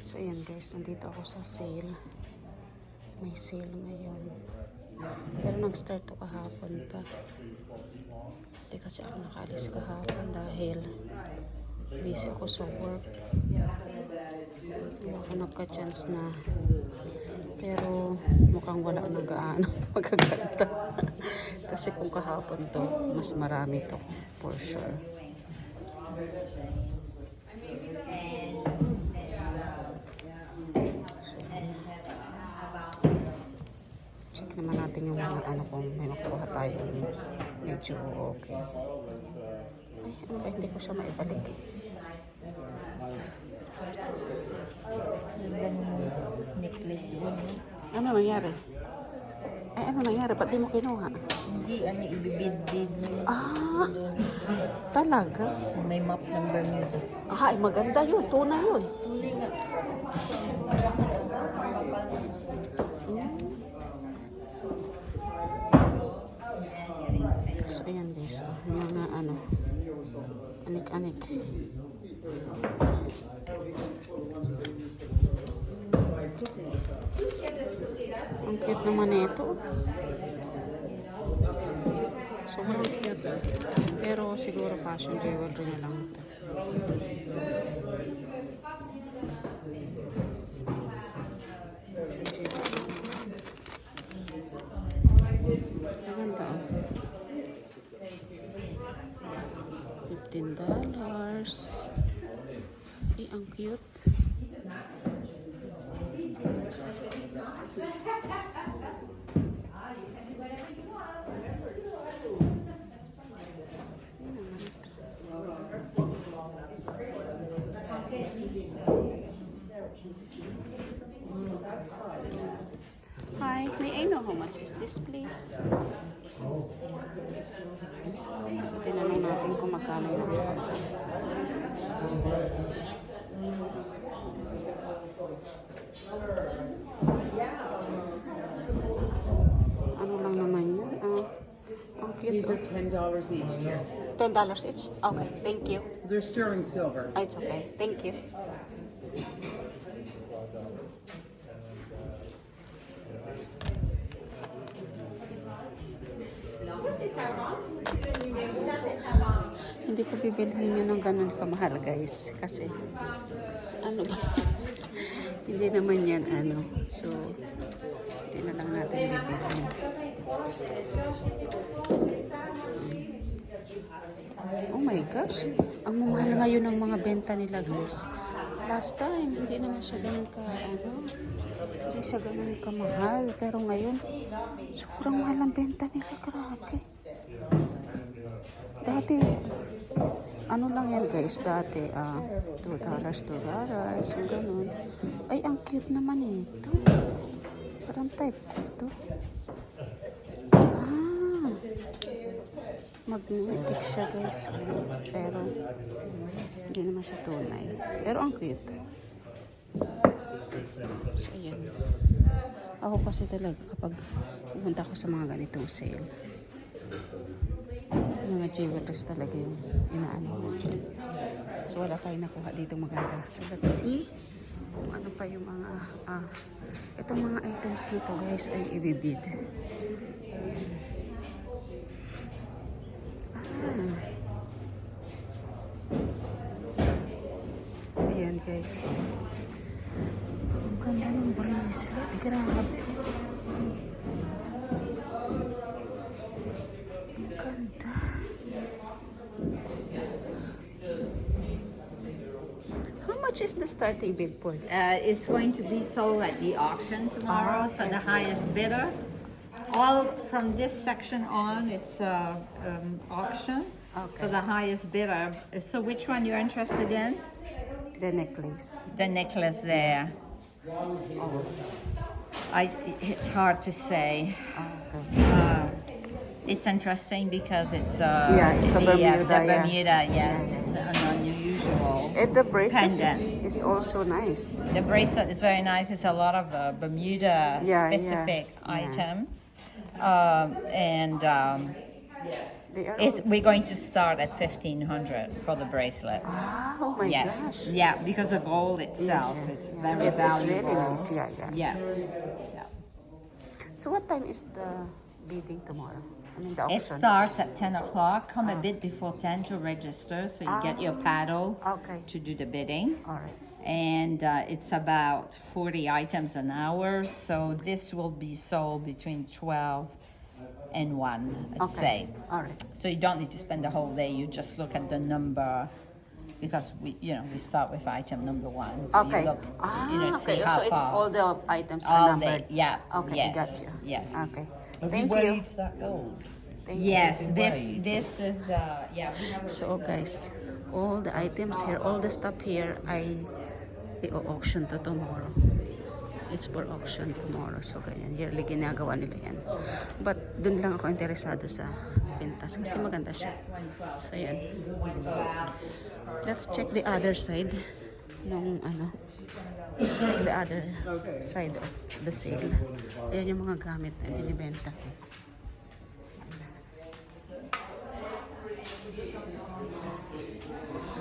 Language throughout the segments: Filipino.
So ayan guys, nandito ako sa sale. May sale ngayon. Pero nag-start to kahapon pa. Hindi kasi ako nakaalis kahapon dahil busy ako sa work. Hindi ako nagka-chance na. Pero mukhang wala nang gaano magaganda. Kasi kung kahapon to, mas marami to for sure. Check naman natin yung mga ano kung may makuha tayo medyo okay. Ay, ano ba, hindi ko siya maibalik. Necklace doon. Ano nangyari? Ay, ano nangyari? Ba't di mo kinuha? Hindi, ano, ibibid-bid. Ah, talaga? May map number nito. Ay, maganda yun. Tunay yun. Hindi nga. So, ayan guys. So, mga ano, anik-anik. Ang cute naman ito. Sobrang cute. Pero siguro fashion jewelry na lang ito. Maganda oh. $15. Eh, ang cute. Hi, may I know how much is this, please? So, tinanong natin kung magkano yung ano lang naman yun? Ang cute. These are $10 each, too. $10 each? Okay, thank you. They're sterling silver. Oh, it's okay. Thank you. Hindi ko bibilhin yun ng ganun kamahal guys. Kasi, ano ba? Hindi naman yan ano. So, hindi na lang natin bibilhin. Oh my gosh. Ang mamahal ngayon ng mga benta nila guys. Last time, hindi naman siya ganun ka, ano, hindi siya ganun kamahal. Pero ngayon, sobrang mahal ang benta nila. Grabe. Dati, ano lang yan guys, dati, $2, yung ganun. Ay, ang cute naman ito. Parang type ko ito. Magnetic siya guys. Pero, hindi naman siya tunay. Pero ang cute. So, ayan. Ako kasi talaga kapag pumunta ako sa mga ganitong sale, mga jewelries talaga yung inaano ko. So, wala tayong nakuha dito maganda. So, let's see kung ano pa yung mga itong mga items nito guys ay ibibid. Ayan guys. Ang ganda ng bracelet. Grabe. Ang ganda. How much is the starting bid for this? It's going to be sold at the auction tomorrow, so the highest bidder. All from this section on, it's auction. Okay. So the highest bidder. So which one you're interested in? The necklace. The necklace there. Yes. It's hard to say. Okay. It's interesting because it's Yeah, it's a Bermuda, the yeah. Bermuda, yes, Yeah. it's an unusual. And the bracelet Pendant. is also nice. The bracelet is very nice. It's a lot of Bermuda Yeah, specific yeah. items, and They are We're going to start at 1,500 for the bracelet. Ah, oh my Yes. gosh. Yeah, because the gold itself Yes, is yeah. very It's really valuable. nice, yeah. Yeah. Yeah. So what time is the bidding tomorrow? I mean, the It auction. starts at 10 o'clock. Come a bit before 10 to register so you get your paddle Okay. to do the bidding. All right. And it's about 40 items an hour. So this will be sold between 12 and 1, I'd say. All right. So you don't need to spend the whole day. You just look at the number because we start with item number 1. So Okay. you look, to see Okay. how So it's far. all the items All are numbered. day, yeah. Okay, Yes. gotcha. Yes. Okay. Have Thank you you. weighed that gold? Thank you. Yes, Is it this weighed? is yeah. We have So guys, all the items here, all the stuff here ay i-auction to tomorrow. It's for auction tomorrow. So ganyan, yearly ginagawa nila yan. But dun lang ako interesado sa pintas kasi maganda siya. So yan. Let's check the other side nung ano. Let's check the other side of the sale. Ayan yung mga gamit na binibenta.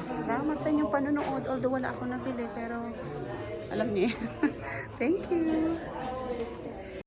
Salamat sa inyong panonood. Although wala ako nabili, pero alam niyo. Thank you.